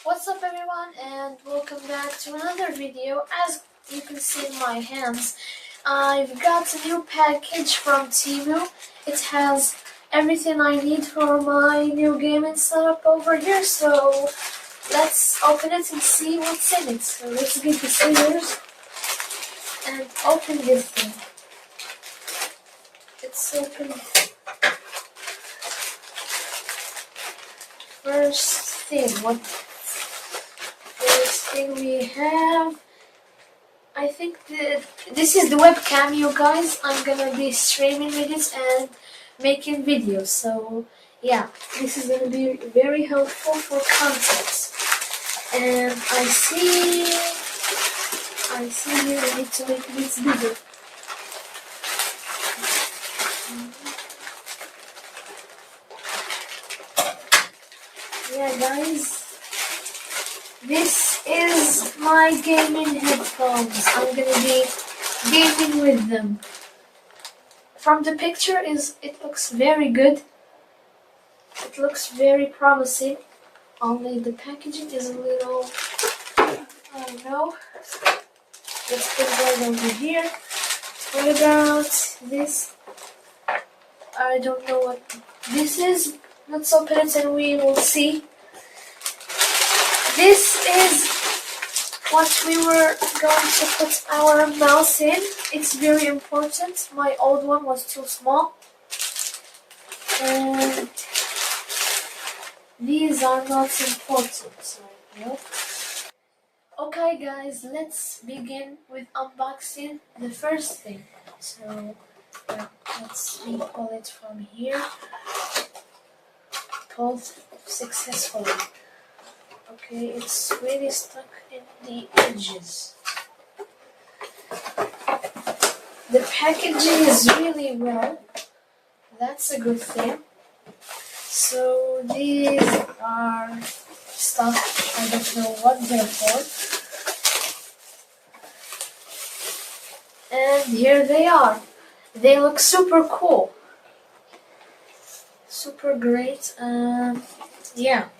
What's up everyone, and welcome back to another video. As you can see in my hands, I've got a new package from Temu. It has everything I need for my new gaming setup over here, so let's open it and see what's in it. So let's get the scissors and open this thing. Let's open first thing we have. I think this is the webcam, you guys. I'm gonna be streaming with it and making videos, so yeah, this is gonna be very helpful for content. And I see here I need to make this bigger. Yeah guys, this is my gaming headphones. I'm gonna be gaming with them. From the picture it looks very good. It looks very promising. Only the packaging is a little, I don't know. Let's put that over here. What about this? I don't know what this is. Let's open it and we will see. This is what we were going to put our mouse in. It's very important. My old one was too small. And these are not important right now. Okay guys, let's begin with unboxing the first thing. So let's pull it from here. Pulled successfully. Okay, it's really stuck in the edges. The packaging is really well. That's a good thing. So these are stuff, I don't know what they're for. And here they are. They look super cool. Super great. Yeah.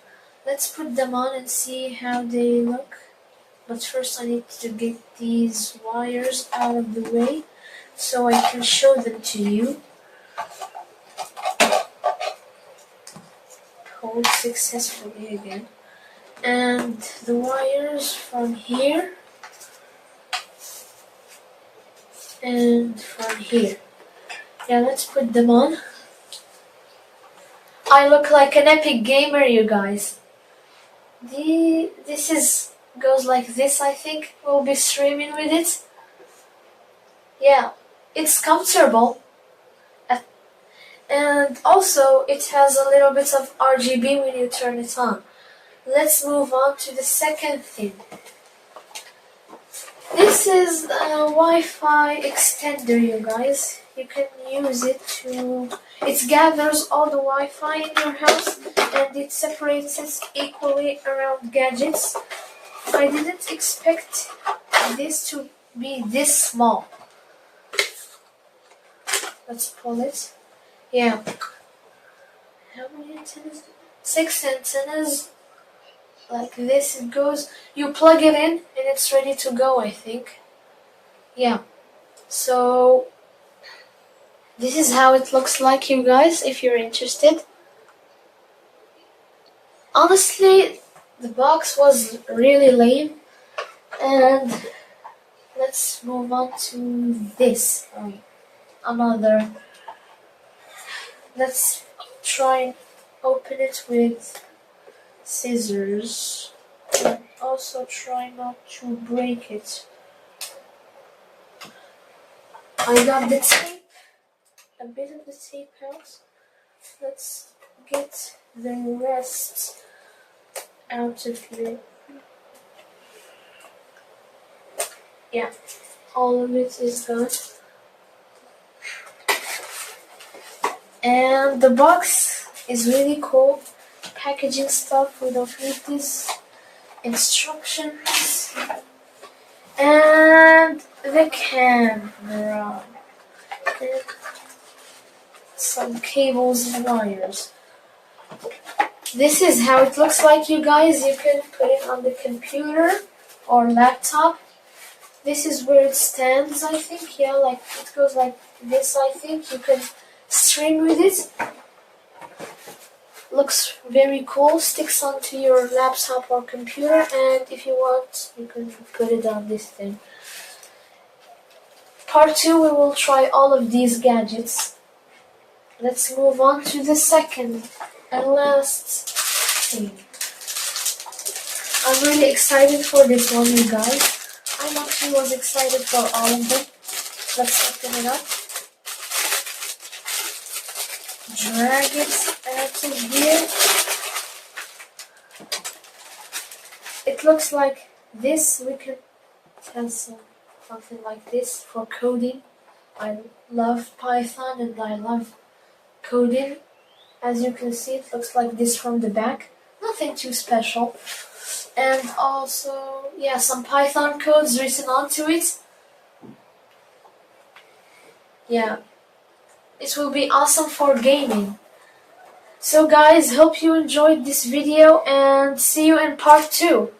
Let's put them on and see how they look. But first I need to get these wires out of the way so I can show them to you. Hold successfully again. And the wires from here and from here. Yeah, let's put them on. I look like an epic gamer, you guys. This goes like this, I think. We'll be streaming with it. Yeah, it's comfortable. And also, it has a little bit of RGB when you turn it on. Let's move on to the second thing. This is a Wi-Fi extender, you guys. You can use it to... It gathers all the Wi-Fi in your house and it separates it equally around gadgets. I didn't expect this to be this small. Let's pull it. Yeah. How many antennas? 6 antennas. Like this it goes. You plug it in and it's ready to go, I think. Yeah. So this is how it looks like, you guys, if you're interested. Honestly, the box was really lame. And let's move on to this. Another. Let's try and open it with scissors. And also try not to break it. I got the tape. A bit of the tape out. Let's get the rest out of here. Yeah, all of it is gone. And the box is really cool. Packaging stuff, we don't need this. Instructions. And the camera. And some cables and wires. This is how it looks like, you guys. You can put it on the computer or laptop. This is where it stands, I think. Yeah, like it goes like this, I think. You can stream with it. Looks very cool. Sticks onto your laptop or computer, and if you want, you can put it on this thing. Part 2, we will try all of these gadgets. Let's move on to the second and last thing. I'm really excited for this one, you guys. I actually was excited for all of them. Let's open it up. Drag it out of here. It looks like this. We can test something like this for coding. I love Python and I love coding. As you can see, it looks like this from the back. Nothing too special. And also, yeah, some Python codes written onto it. Yeah, it will be awesome for gaming. So guys, hope you enjoyed this video and see you in part 2.